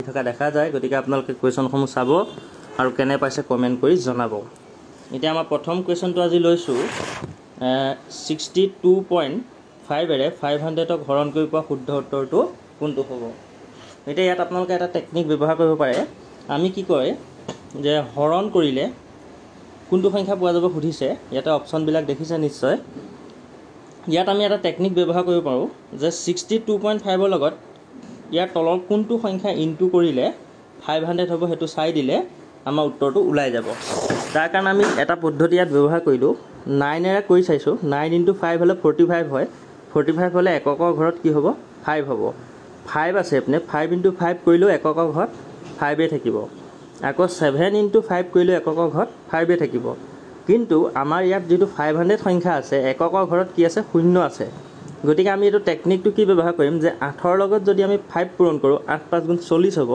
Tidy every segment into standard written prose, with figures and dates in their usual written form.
থকা দেখা যায় গতিকে আপোনালোকে কুৱেশ্যনসমূহ চাব আৰু কেনে পাইছে কমেণ্ট কৰি জনাব এতিয়া আমাৰ প্ৰথম কুৱেশ্যনটো আজি লৈছোঁ 62.5 এৰে 500ক হৰণ কৰি পোৱা শুদ্ধ উত্তৰটো কোনটো হ'ব এতিয়া ইয়াত আপোনালোকে এটা টেকনিক ব্যৱহাৰ কৰিব পাৰে আমি কি কয় যে হৰণ কৰিলে কোনটো সংখ্যা পোৱা যাব সুধিছে ইয়াতে অপশ্যনবিলাক দেখিছে নিশ্চয় ইয়াত আমি এটা টেকনিক ব্যৱহাৰ কৰিব পাৰোঁ যে 62.5 লগত ইয়াৰ তলৰ কোনটো সংখ্যা ইনটু কৰিলে 500 হ'ব হেতু চাই দিলে আমাৰ উত্তৰটো ওলাই যাব তাৰ কাৰণে আমি এটা পদ্ধতি ইয়াত ব্যৱহাৰ কৰিলোঁ 9 এৰে কৰি চাইছোঁ 9 * 5 হলে 45 হয় 45 হলে এককৰ ঘৰত কি হ'ব 5 হ'ব 5 আছে আপনি 5 * 5 কৰিলেও এককৰ ঘৰত 5 এ থাকিব আকৌ 7 * 5 কৰিলেও এককৰ ঘৰত 5 এ থাকিব কিন্তু আমাৰ ইয়াত যেটো 500 সংখ্যা আছে এককৰ ঘৰত কি আছে 0 আছে গতিকে আমি এটো টেকনিকটো কি ব্যৱহাৰ কৰিম যে 8 ৰ লগত যদি আমি 5 পূৰণ কৰো 8 * 5 = 40 হ'ব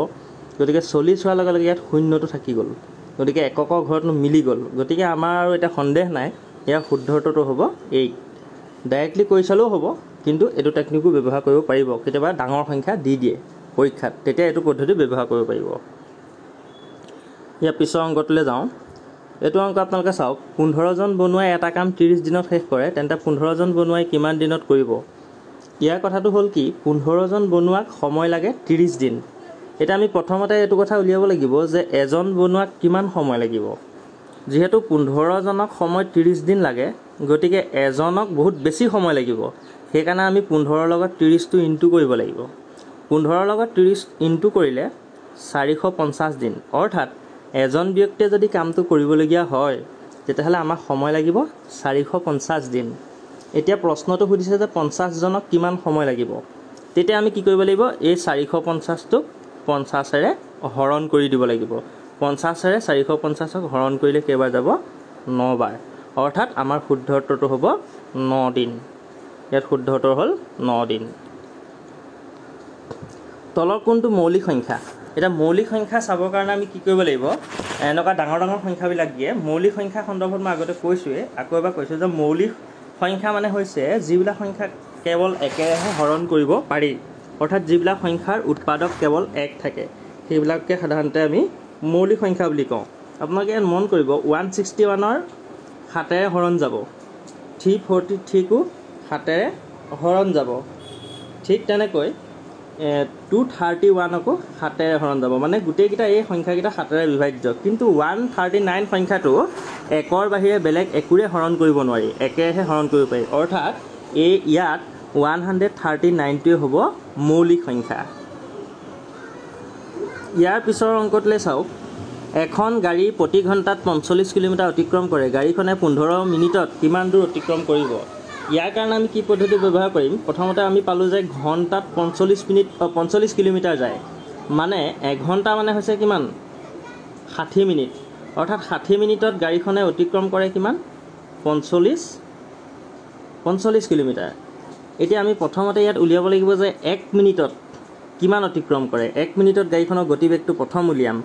গতিকে 40 হোৱাৰ লগে লগে ইয়াত 0টো থাকি গ'ল গতিকে এককৰ ঘৰতনো মিলি গ'ল গতিকে আমাৰ আৰু এটা সন্দেহ নাই ইয়াৰ শুদ্ধ উত্তৰটো হ'ব 8 ডাইৰেক্টলি কৈ চালেও হ'ব কিন্তু এটো টেকনিকো ব্যৱহাৰ কৰিব পাৰিব কেতিয়াবা ডাঙৰ সংখ্যা দি দিয়ে পৰীক্ষাত তেতিয়া এটো পদ্ধতি ব্যৱহাৰ কৰিব পাৰিব ইয়া পিছৰ অংকটোলৈ যাওঁ এটো অংক আপোনালোকে চাওক 15 জন বনুৱাই এটা কাম 30 দিনত শেষ কৰে তেন্তে 15 জন বনুৱাই কিমান দিনত কৰিব ইয়াৰ কথাটো হ'ল কি 15 জন বনুৱাক সময় লাগে 30 দিন এটা আমি প্ৰথমতে এটো কথা উলিয়াব লাগিব যে এজন বনুৱাক কিমান সময় লাগিব যেহেতু 15 জনক সময় 30 দিন লাগে গতিকে এজনক বহুত বেছি সময় লাগিব সেই কাৰণে আমি 15 লগত 30 টো ইনটু কৰিব লাগিব 15 লগত 30 ইনটু কৰিলে 450 দিন অৰ্থাৎ এজন ব্যক্তিয়ে যদি কামটো কৰিবলগীয়া হয় তেতিয়াহলে আমাৰ সময় লাগিব 450 দিন এতিয়া প্ৰশ্নটো সুধিছে যে 50 জনক কিমান সময় লাগিব তেতিয়া আমি কি কৰিব লাগিব এই 450 টো 50 এৰে হৰণ কৰি দিব লাগিব 50 এৰে 450ক হৰণ কৰিলে কেইবাৰ যাব 9 বাৰ অৰ্থাৎ আমাৰ শুদ্ধ উত্তৰটো হ'ব 9 দিন ইয়াত শুদ্ধ উত্তৰ হ'ল 9 দিন তলৰ কোনটো মৌলিক সংখ্যা এটা মৌলিক সংখ্যা চাবৰ কাৰণে আমি কি কৰিব লাগিব এনেকা ডাঙৰ ডাঙৰ সংখ্যাবিলাক দিয়ে মৌলিক সংখ্যা সন্দৰ্ভত মই আগতে কৈছোৱে আকৌ এবাৰ কৈছো যে মৌলিক সংখ্যা মানে হৈছে যিবিলাক সংখ্যা কেৱল একেহে হৰণ কৰিব পাৰি অৰ্থাৎ যিবিলাক সংখ্যাৰ উৎপাদক কেৱল 1 থাকে সেইবিলাককে সাধাৰণতে আমি মৌলিক সংখ্যা বুলি কওঁ আপোনালোকে মন কৰিব 161 ৰ 7 এৰে হৰণ যাব 343 কো 7 এৰে হৰণ যাব ঠিক তেনেকৈ 231 কো 7 এৰে হৰণ যাব মানে গুটেইকিটা এই সংখ্যাকিটা 7 এৰে বিভাজ্য কিন্তু 139 সংখ্যাটো একৰ বাহিৰে বেলেগ একুৰে হৰণ কৰিব নোৱাৰি একেহে হৰণ কৰিব পাৰি অৰ্থাৎ এই ইয়াত 139 টো হ'ব মৌলিক সংখ্যা ইয়াৰ পিছৰ অংকটোলৈ চাওক এখন গাড়ী প্ৰতি ঘণ্টাত 45 কিলোমিটাৰ অতিক্ৰম কৰে গাড়ীখনে 15 মিনিটত কিমান দূৰ অতিক্ৰম কৰিব ইয়াৰ কাৰণে আমি কি পদ্ধতি ব্যৱহাৰ কৰিম প্ৰথমতে আমি পালো যে ঘণ্টাত 45 কিলোমিটাৰ যায় মানে 1 ঘণ্টা মানে হৈছে কিমান 60 মিনিট অৰ্থাৎ 60 মিনিটত গাড়ীখনে অতিক্ৰম কৰে কিমান 45 কিলোমিটাৰ এতিয়া আমি প্ৰথমতে ইয়াত উলিয়াব লাগিব যে 1 মিনিটত কিমান অতিক্ৰম কৰে 1 মিনিটত গাড়ীখনৰ গতিবেগটো প্ৰথম উলিয়াম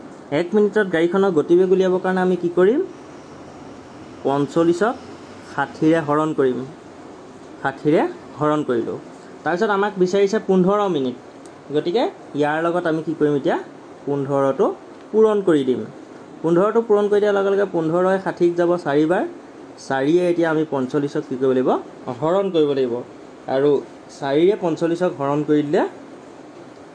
1 মিনিটত গাড়ীখনৰ গতিবেগ উলিয়াবৰ কাৰণে আমি কি কৰিম 45ক 60 ৰে হৰণ কৰিম 60 ৰে হৰণ কৰিলো তাৰ পিছত আমাক বিচাৰিছে 15 মিনিট গতিকে ইয়াৰ লগত আমি কি কৰিম এতিয়া 15 টো পূৰণ কৰি দিম 15 টো পূৰণ কৰি দিয়াৰ লগে লগে 15 য়ে 60ক যাব 4 বাৰ 4 য়ে এতিয়া আমি 45ক কি কৰিব লাগিব হৰণ কৰিব লাগিব আৰু 4 য়ে 45ক হৰণ কৰি দিলে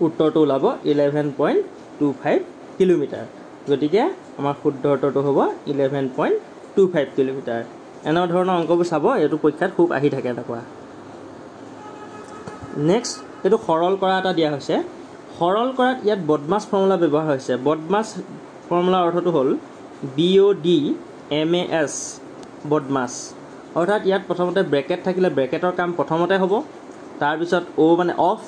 উত্তৰটো ওলাব 11.25 কিলোমিটাৰ গতিকে আমাৰ শুদ্ধ উত্তৰটো হ'ব 11.25 কিলোমিটাৰ এনে ধৰণৰ অংকবোৰ চাব এটো পৰীক্ষাত খুব আহি থাকে এটা নেক্সট এটো সৰল কৰা এটা দিয়া হৈছে সৰল কৰাত ইয়াত বদমাছ ফৰ্মুলা ব্যৱহাৰ হৈছে বদমাছ ফৰ্মুলাৰ অৰ্থটো হ'ল BODMAS বদমাছ অৰ্থাৎ ইয়াত প্ৰথমতে ব্ৰেকেট থাকিলে ব্ৰেকেটৰ কাম প্ৰথমতে হ'ব তাৰ পিছত O মানে অফ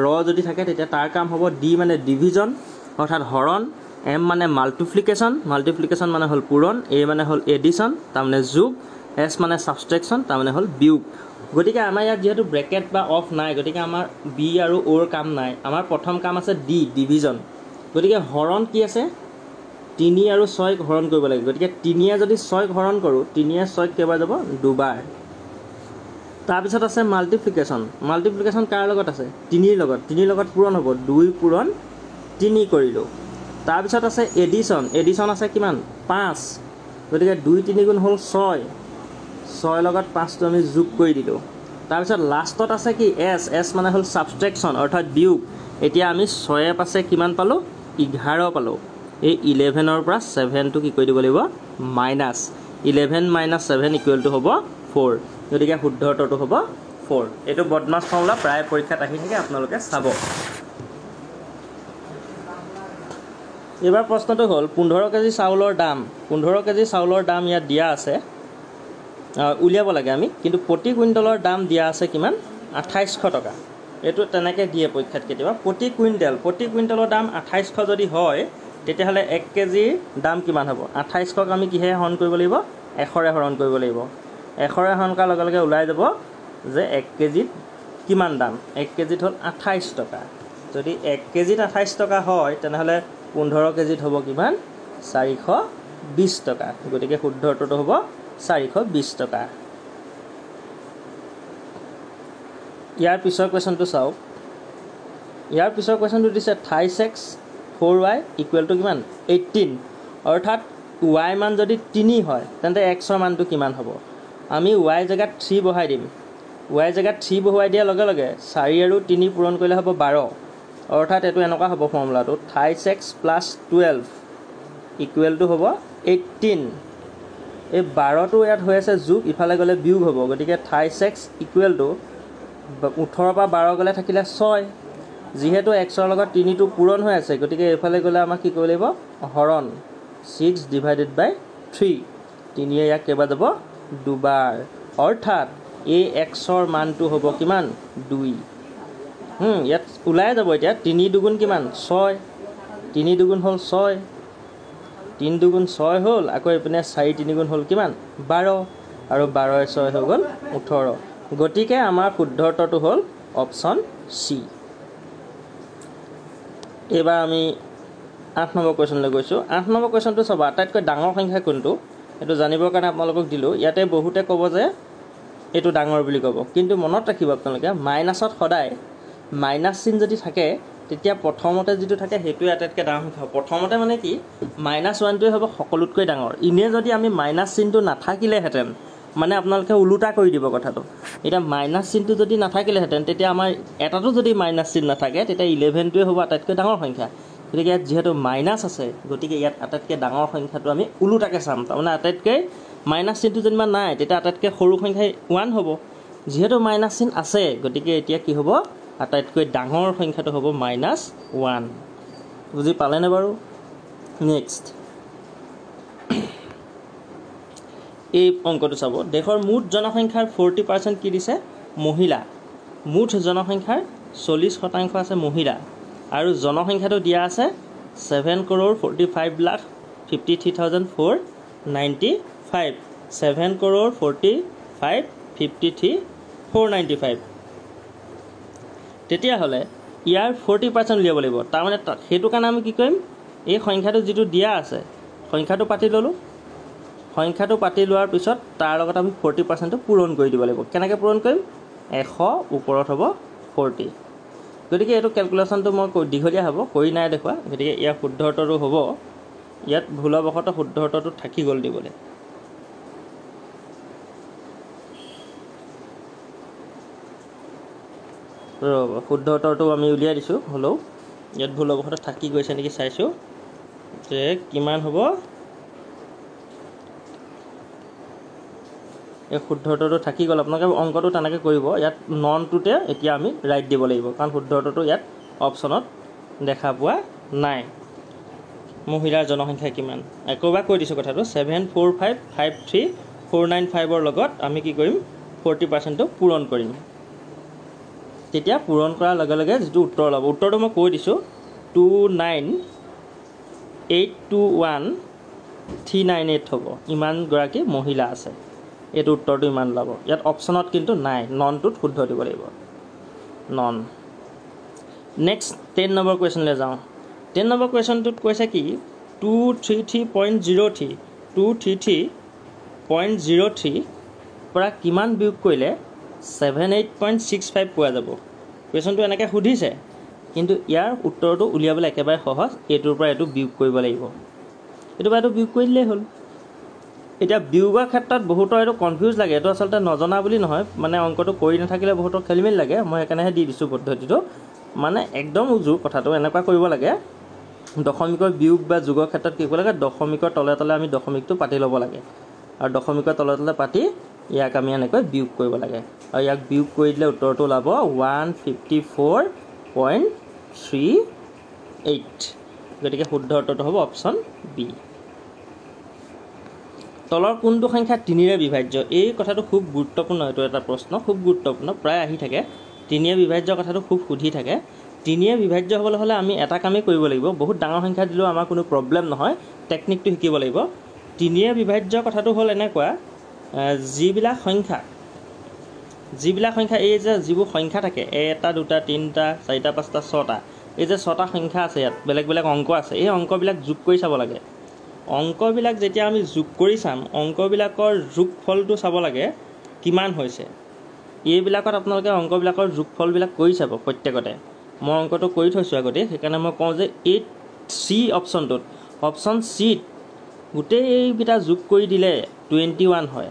ৰ যদি থাকে তেতিয়া তাৰ কাম হ'ব D মানে ডিভিজন অৰ্থাৎ হৰণ M মানে মাল্টিপ্লিকেশন মানে হ'ল পূৰণ A মানে হ'ল এডিশন তাৰ মানে যোগ S মানে সাবট্ৰেকশন তাৰ মানে হ'ল বিয়োগ গতিকে আমাৰ ইয়াত যেহেতু ব্ৰেকেট বা অফ নাই গতিকে আমাৰ B আৰু O ৰ কাম নাই আমাৰ প্ৰথম কাম আছে D ডিভিজন গতিকে হৰণ কি আছে 3 আৰু 6ক হৰণ কৰিব লাগিব গতিকে 3 এ যদি 6ক হৰণ কৰো 3 এ 6ক কেইবাৰ যাব দুবাৰ তাৰ পিছত আছে মাল্টিপ্লিকেশন কাৰ লগত আছে 3 ৰ লগত পূৰণ হ'ব 2 পূৰণ 3 কৰিলোঁ তাৰপিছত আছে এডিশ্যন আছে কিমান 5 গতিকে 2 3 গুণ হ'ল 6 লগত 5টো আমি যোগ কৰি দিলোঁ তাৰপিছত লাষ্টত আছে কি এছ মানে হ'ল ছাবষ্ট্ৰেকশ্যন অৰ্থাৎ বিয়োগ এতিয়া আমি 6 পাছে কিমান পালোঁ 11 পালোঁ এই 11ৰ পৰা 7টো কি কৰি দিব লাগিব মাইনাছ 11 - 7 = হ'ব 4 গতিকে শুদ্ধ উত্তৰটো হ'ব 4 এইটো বদমাছ ফৰ্মুলা প্ৰায় পৰীক্ষাত আহি থাকে আপোনালোকে চাব এবাৰ প্ৰশ্নটো হ'ল 15 কেজি চাউলৰ দাম ইয়াত দিয়া আছে উলিয়াব লাগে আমি কিন্তু প্ৰতি কুইণ্টলৰ দাম দিয়া আছে কিমান 2800 টকা এইটো তেনেকৈ দিয়ে পৰীক্ষাত কেতিয়াবা প্ৰতি কুইণ্টলৰ দাম 2800 যদি হয় তেতিয়াহ'লে 1 কেজিৰ দাম কিমান হ'ব 2800ক আমি কিহে হৰণ কৰিব লাগিব 100ৰে হৰণ কৰিব লাগিব 100ৰে হৰণ কৰাৰ লগে লগে ওলাই যাব যে 1 কেজিত কিমান দাম 1 কেজিত হ'ল 28 টকা যদি 1 কেজিত 28 টকা হয় তেনেহ'লে 15 কেজিত হ'ব কিমান 420 টকা গতিকে শুদ্ধ উত্তৰটো হ'ব 420 টকা ইয়াৰ পিছৰ কুৱেশ্যনটো চাওক ইয়াৰ পিছৰ কুৱেশ্যনটো দিছে 5x 4y = কিমান 18 অৰ্থাৎ y মান যদি 3 হয় তেন্তে x ৰ মানটো কিমান হ'ব আমি y জেগাত 3 বহাই দিম y জেগাত 3 বহাই দিয়াৰ লগে লগে 4 আৰু 3 পূৰণ কৰিলে হ'ব 12 অৰ্থাৎ এটো এনেকুৱা হ'ব ফৰ্মুলাটো 5x + 12 = হ'ব 18 এই 12টো ইয়াত হৈ আছে যোগ ইফালে গ'লে বিয়োগ হ'ব গতিকে 5x = 18 পৰা 12 গ'লে থাকিলে 6 যেহেতু x ৰ লগত 3টো পূৰণ হৈ আছে গতিকে ইফালে গ'লে আমাক কি কৰিব লাগিব হৰণ 6 / 3 3 ইয়াক কেইবাৰ যাব দুবাৰ অৰ্থাৎ এই x ৰ মানটো হ'ব কিমান 2 ইয়াত ওলাই যাব এতিয়া 3 দুগুণ কিমান 6 3 দুগুণ হ'ল 6 3 দুগুণ 6 হ'ল আকৌ এপিনে 4 3 গুণ হ'ল কিমান 12 আৰু 12 6 হৈ গ'ল 18 গতিকে আমাৰ শুদ্ধ উত্তৰটো হ'ল অপচন সি এবাৰ আমি 8 নম্বৰ কুৱেশ্যনলৈ গৈছোঁ 8 নম্বৰ কুৱেশ্যনটো চাব আটাইতকৈ ডাঙৰ সংখ্যা কোনটো এটো জানিবৰ কাৰণে আপোনালোকক দিলোঁ ইয়াতে বহুতে ক'ব যে এটো ডাঙৰ বুলি ক'ব কিন্তু মনত ৰাখিব আপোনালোকে মাইনাছত সদায় মাইনাছ চিন যদি থাকে তেতিয়া প্ৰথমতে যেটো থাকে হেতু আটাইতকৈ ডাঙৰ সংখ্যা প্ৰথমতে মানে কি -1টোৱে হ'ব সকলোতকৈ ডাঙৰ ইনে যদি আমি মাইনাছ চিনটো নাথাকিলে হেতেন মানে আপোনালোকে উলুটা কৰি দিব কথাটো এটা মাইনাছ চিনটো যদি নাথাকিলে হেতেন তেতিয়া আমাৰ এটাটো যদি মাইনাছ চিন নাথাকে তেতিয়া 11টোৱে হ'ব আটাইতকৈ ডাঙৰ সংখ্যা গতিকে ইয়াত যেহেতু মাইনাছ আছে গতিকে ইয়াত আটাইতকৈ ডাঙৰ সংখ্যাটো আমি উলুটাকে চাম তাৰমানে আটাইতকৈ মাইনাছ চিনটো যেনিবা নাই তেতিয়া আটাইতকৈ সৰু সংখ্যা 1 হ'ব যেহেতু মাইনাছ চিন আছে গতিকে এতিয়া কি হ'ব আটাইতকৈ ডাঙৰ সংখ্যাটো হ'ব -1 বুজি পালেনে বাৰু নেক্সট এই অংকটো চাব দেশৰ মুঠ জনসংখ্যাৰ 40% কি দিছে মহিলা মুঠ জনসংখ্যাৰ 40% আছে মহিলা আৰু জনসংখ্যাটো দিয়া আছে 7,45,53,495 7,45,53,495 তেতিয়াহ'লে ইয়াৰ 40% উলিয়াব লাগিব তাৰমানে সেইটো কাৰণে আমি কি কৰিম এই সংখ্যাটো যেটো দিয়া আছে সংখ্যাটো পাতি ললোঁ সংখ্যাটো পাতি লোৱাৰ পিছত তাৰ লগত আমি 40%টো পূৰণ কৰি দিব লাগিব কেনেকৈ পূৰণ কৰিম 100 ওপৰত হ'ব 40 গতিকে এটো ক্যালকুলেশনটো মই দীঘলীয়া হ'ব কৰি নাই দেখুৱা গতিকে ইয়াৰ শুদ্ধ উত্তৰটো হ'ব ইয়াত ভুলবশত শুদ্ধ উত্তৰটো থাকি গ'ল দিবলে শুদ্ধ উত্তৰটো আমি উলিয়াই দিছো হলো ইয়াত ভুলবশত থাকি গৈছে নেকি চাইছো যে কিমান হ'ব এই শুদ্ধ উত্তৰটো থাকি গ'ল আপোনালোকে অংকটো তেনেকৈ কৰিব ইয়াত ননটোতে এতিয়া আমি ৰাইট দিব লাগিব কাৰণ শুদ্ধ উত্তৰটো ইয়াত অপচনত দেখা পোৱা নাই মহিলাৰ জনসংখ্যা কিমান একবাৰ কৈ দিছো কথাটো 74553,495 ৰ লগত আমি কি কৰিম 40% টো পূৰণ কৰিম তেতিয়া পূৰণ কৰাৰ লগে লগে যেটো উত্তৰ ল'ব উত্তৰটো মই কৈ দিছো 29,821,398 হ'ব ইমান গৰাকী মহিলা আছে এটো উত্তৰটো ইমান ল'ব ইয়াত অপচনত কিন্তু নাই ননটোত শুদ্ধ দিব লাগিব নন নেক্সট 10 নম্বৰ কোৱেশ্চনলৈ যাওঁ 10 নম্বৰ কোৱেশ্চনটোত কৈছে কি 233.03 পৰা কিমান বিয়োগ কৰিলে 78.65 পোৱা যাব কোৱেশ্চনটো এনেকৈ সুধিছে কিন্তু ইয়াৰ উত্তৰটো উলিয়াবলৈ একেবাৰে সহজ, এইটোৰ পৰা এইটো বিয়োগ কৰিব লাগিব, এইটোৰ পৰা এইটো বিয়োগ কৰি দিলেই হ'ল। এতিয়া বিয়োগৰ ক্ষেত্ৰত বহুতৰ এইটো কনফিউজ লাগে, এইটো আচলতে নজনা বুলি নহয়, মানে অংকটো কৰি নাথাকিলে বহুতৰ খেলিমেলি লাগে, মই সেইকাৰণেহে দি দিছোঁ পদ্ধতিটো। মানে একদম উজু কথাটো এনেকুৱা কৰিব লাগে, দশমিকৰ বিয়োগ বা যোগৰ ক্ষেত্ৰত কি কৰিব লাগে, দশমিকৰ তলে তলে আমি দশমিকটো পাতি ল'ব লাগে, আৰু দশমিকৰ তলে তলে পাতি ইয়াক আমি এনেকৈ বিয়োগ কৰিব লাগে, আৰু ইয়াক বিয়োগ কৰি দিলে উত্তৰটো ওলাব 154.38। গতিকে শুদ্ধ উত্তৰটো হ'ব অপশ্যন বি। তলৰ কোনটো সংখ্যা 3ৰে বিভাজ্য? এই কথাটো খুব গুৰুত্বপূৰ্ণ, এইটো এটা প্ৰশ্ন খুব গুৰুত্বপূৰ্ণ, প্ৰায় আহি থাকে। 3ৰে বিভাজ্য কথাটো খুব সুধি থাকে। 3ৰে বিভাজ্য হ'বলৈ হ'লে আমি এটা কামেই কৰিব লাগিব, বহুত ডাঙৰ সংখ্যা দিলেও আমাৰ কোনো প্ৰব্লেম নহয়, টেকনিকটো শিকিব লাগিব। 3ৰে বিভাজ্য কথাটো হ'ল এনেকুৱা, যিবিলাক সংখ্যা এই যে যিবোৰ সংখ্যা থাকে 1 2 3 4 5 6টা, এই যে 6টা সংখ্যা আছে, ইয়াত বেলেগ বেলেগ অংক আছে, এই অংকবিলাক যোগ কৰি চাব লাগে। অংকবিলাক যেতিয়া আমি যোগ কৰি চাম, অংকবিলাকৰ যোগফলটো চাব লাগে কিমান হৈছে। এইবিলাকত আপোনালোকে অংকবিলাকৰ যোগফলবিলাক কৰি চাব প্ৰত্যেকতে। মই অংকটো কৰি থৈছোঁ আগতে, সেইকাৰণে মই কওঁ যে এই চি অপশ্যনটোত, অপশ্যন চিত গোটেইকেইটা যোগ কৰি দিলে 21 হয়,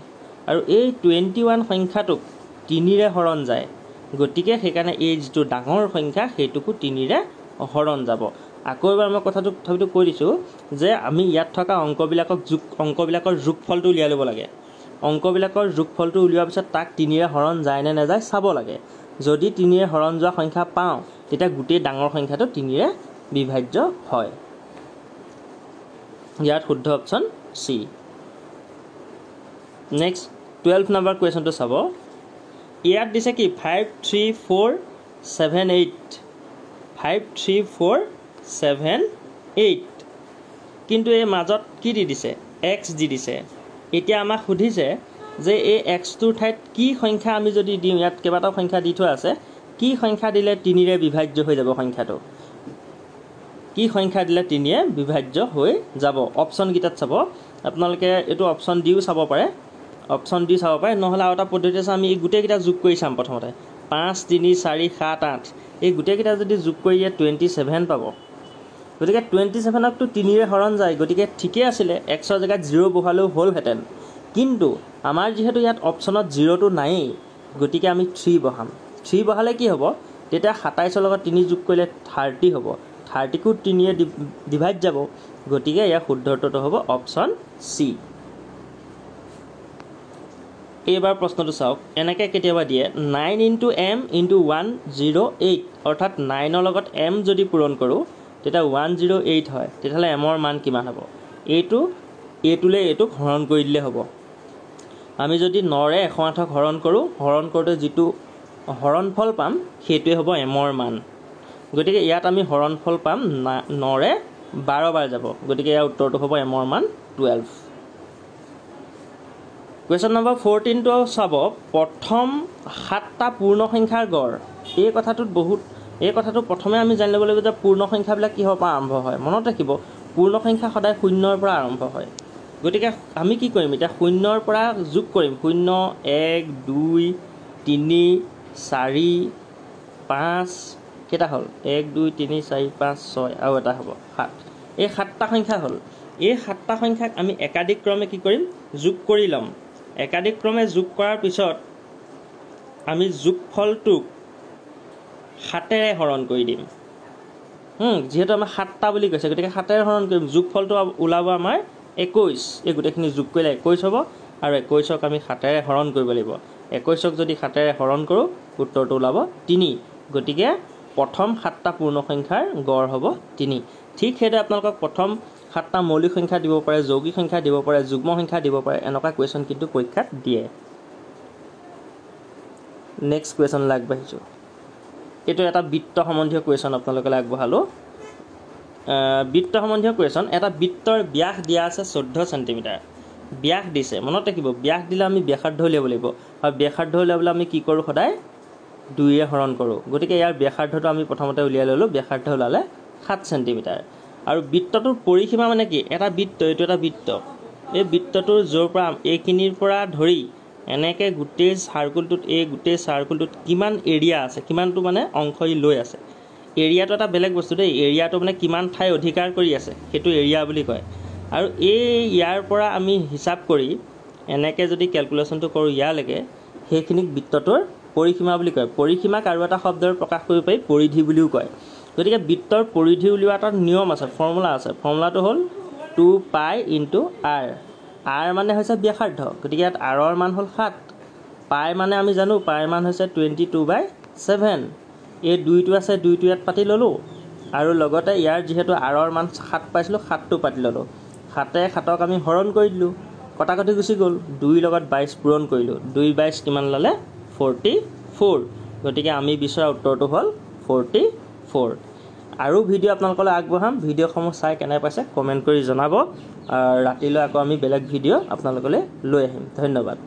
আৰু এই 21 সংখ্যাটোক 3ৰে হৰণ যায়, গতিকে সেইকাৰণে এই যিটো ডাঙৰ সংখ্যা সেইটোকো 3ৰে হৰণ যাব। আকৌ এবাৰ মই তথাপিতো কৈ দিছোঁ যে আমি ইয়াত থকা অংকবিলাকৰ যোগফলটো উলিয়াই ল'ব লাগে। অংকবিলাকৰ যোগফলটো উলিওৱাৰ পিছত তাক 3ৰে হৰণ যায় নে নাযায় চাব লাগে। যদি 3ৰে হৰণ যোৱা সংখ্যা পাওঁ, তেতিয়া গোটেই ডাঙৰ সংখ্যাটো 3ৰে বিভাজ্য হয়। ইয়াত শুদ্ধ অপশ্যন চি। নেক্সট 12 নম্বৰ কুৱেশ্যনটো চাব। ইয়াত দিছে কি 5 3 4 7 8, 5 3 4 7 8, কিন্তু এই মাজত কি দি দিছে, এক্স দি দিছে। এতিয়া আমাক সুধিছে যে এই এক্সটোৰ ঠাইত কি সংখ্যা আমি যদি দিওঁ, ইয়াত কেইবাটাও সংখ্যা দি থোৱা আছে, কি সংখ্যা দিলে 3ৰে বিভাজ্য হৈ যাব সংখ্যাটো, কি সংখ্যা দিলে 3ৰে বিভাজ্য হৈ যাব। অপশ্যনকেইটাত চাব, আপোনালোকে এইটো অপশ্যন দিও চাব পাৰে, নহ'লে আৰু এটা পদ্ধতি আছে, আমি এই গোটেইকেইটা যোগ কৰি চাম। প্ৰথমতে 5 3 4 7 8, এই গোটেইকেইটা যদি যোগ কৰি দিয়ে 27 পাব। গতিকে 27ক 3ৰে হৰণ যায়, গতিকে ঠিকেই আছিলে, এক্সৰ জেগাত 0 বহালেও হ'লহেঁতেন, কিন্তু আমাৰ যিহেতু ইয়াত অপশ্যনত 0টো নায়েই, গতিকে আমি 3 বহাম। 3 বহালে কি হ'ব, তেতিয়া 27ৰ লগত 3 যোগ কৰিলে 30 হ'ব, 30কো 3ৰে ডিভাইড যাব, গতিকে ইয়াৰ শুদ্ধ উত্তৰটো হ'ব অপশ্যন চি। এইবাৰ প্ৰশ্নটো চাওক, এনেকৈ কেতিয়াবা দিয়ে 9 × m × 108, অৰ্থাৎ 9ৰ লগত m যদি পূৰণ কৰোঁ তেতিয়া 108 হয়, তেতিয়াহ'লে mৰ মান কিমান হ'ব? এইটোলৈ এইটোক হৰণ কৰি দিলে হ'ব। আমি যদি 9ৰে 108ক হৰণ কৰোঁ, হৰণ কৰোঁতে যিটো হৰণফল পাম সেইটোৱে হ'ব mৰ মান। গতিকে ইয়াত আমি হৰণফল পাম 9ৰে 12 বাৰ যাব, গতিকে ইয়াৰ উত্তৰটো হ'ব mৰ মান 12। কুৱেশ্যন নম্বৰ 14টো চাব, প্ৰথম 7টা পূৰ্ণ সংখ্যাৰ গড়। এই কথাটো প্ৰথমে আমি জানি ল'ব লাগিব যে পূৰ্ণ সংখ্যাবিলাক কিহৰ পৰা আৰম্ভ হয়। মনত ৰাখিব, পূৰ্ণ সংখ্যা সদায় 0ৰ পৰা আৰম্ভ হয়। গতিকে আমি কি কৰিম, এতিয়া 0ৰ পৰা যোগ কৰিম, 0 1 2 3 4 5, কেইটা হ'ল 1 2 3 4 5 6, আৰু এটা হ'ব 7। এই 7টা সংখ্যা হ'ল। এই 7টা সংখ্যাক আমি একাধিক ক্ৰমে কি কৰিম, যোগ কৰি ল'ম। একাধিক ক্ৰমে যোগ কৰাৰ পিছত আমি যোগফলটোক 7ৰে হৰণ কৰি দিম। যিহেতু আমাৰ 7টা বুলি কৈছে, গতিকে 7ৰে হৰণ কৰিম, যোগফলটো ওলাব আমাৰ 21। এই গোটেইখিনি যোগ কৰিলে 21 হ'ব, আৰু 21ক আমি 7ৰে হৰণ কৰিব লাগিব। 21ক যদি 7ৰে হৰণ কৰোঁ, উত্তৰটো ওলাব 3। গতিকে প্ৰথম 7টা পূৰ্ণ সংখ্যাৰ গড় হ'ব 3। ঠিক সেইদৰে আপোনালোকক প্ৰথম 7টা মৌলিক সংখ্যা দিব পাৰে, যৌগিক সংখ্যা দিব পাৰে, যুগ্ম সংখ্যা দিব পাৰে, এনেকুৱা কুৱেশ্যন কিন্তু পৰীক্ষাত দিয়ে। নেক্সট কুৱেশ্যনলৈ আগবাঢ়িছোঁ। এইটো এটা বৃত্ত সম্বন্ধীয় কুৱেশ্যন আপোনালোকলৈ আগবঢ়ালোঁ। বৃত্ত সম্বন্ধীয় কুৱেশ্যন, এটা বৃত্তৰ ব্যাস দিয়া আছে 14 চেণ্টিমিটাৰ। ব্যাস দিছে, মনত ৰাখিব, ব্যাস দিলে আমি ব্যাসাৰ্ধ উলিয়াব লাগিব, আৰু ব্যাসাৰ্ধ উলিয়াবলৈ আমি কি কৰোঁ, সদায় 2ৰে হৰণ কৰোঁ। গতিকে ইয়াৰ ব্যাসাৰ্ধটো আমি প্ৰথমতে উলিয়াই ল'লোঁ, ব্যাসাৰ্ধ ওলালে 7 চেণ্টিমিটাৰ। আৰু বৃত্তটোৰ পৰিসীমা মানে কি, এটা বৃত্ত, এইটো এটা বৃত্ত, এই বৃত্তটোৰ য'ৰ পৰা এইখিনিৰ পৰা ধৰি এনেকৈ গোটেই চাৰ্কুলটোত কিমান এৰিয়া আছে, কিমানটো মানে অংশ ই লৈ আছে, এৰিয়াটো এটা বেলেগ বস্তু দেই, এৰিয়াটো মানে কিমান ঠাই অধিকাৰ কৰি আছে সেইটো এৰিয়া বুলি কয়। আৰু ইয়াৰ পৰা আমি হিচাপ কৰি এনেকৈ যদি কেলকুলেশ্যনটো কৰোঁ ইয়ালৈকে, সেইখিনিক বৃত্তটোৰ পৰিসীমা বুলি কয়। পৰিসীমাক আৰু এটা শব্দৰে প্ৰকাশ কৰিব পাৰি, পৰিধি বুলিও কয়। গতিকে বৃত্তৰ পৰিধি উলিওৱা এটা নিয়ম আছে, ফৰ্মুলা আছে। ফৰ্মুলাটো হ'ল 2π × r। r মানে হৈছে ব্যাসাৰ্ধ, গতিকে ইয়াত r ৰ মান হ'ল 7। পাই মানে আমি জানো পাইৰ মান হৈছে 22/7। এই 2টো আছে, 2টো ইয়াত পাতি ল'লোঁ, আৰু লগতে ইয়াৰ যিহেতু r ৰ মান 7 পাইছিলোঁ, 7টো পাতি ল'লোঁ। 7এ 7ক আমি হৰণ কৰি দিলোঁ, কটাকটি গুচি গ'ল। 2ৰ লগত 22 পূৰণ কৰিলোঁ, 2×22 কিমান ল'লে? 44। গতিকে আমি বিচৰা উত্তৰটো হ'ল 44। আৰু ভিডিঅ' আপোনালোকলৈ আগবঢ়াম, ভিডিঅ'সমূহ চাই কেনে পাইছে কমেণ্ট কৰি জনাব। ৰাতিলৈ আকৌ আমি বেলেগ ভিডিঅ' আপোনালোকলৈ লৈ আহিম। ধন্যবাদ।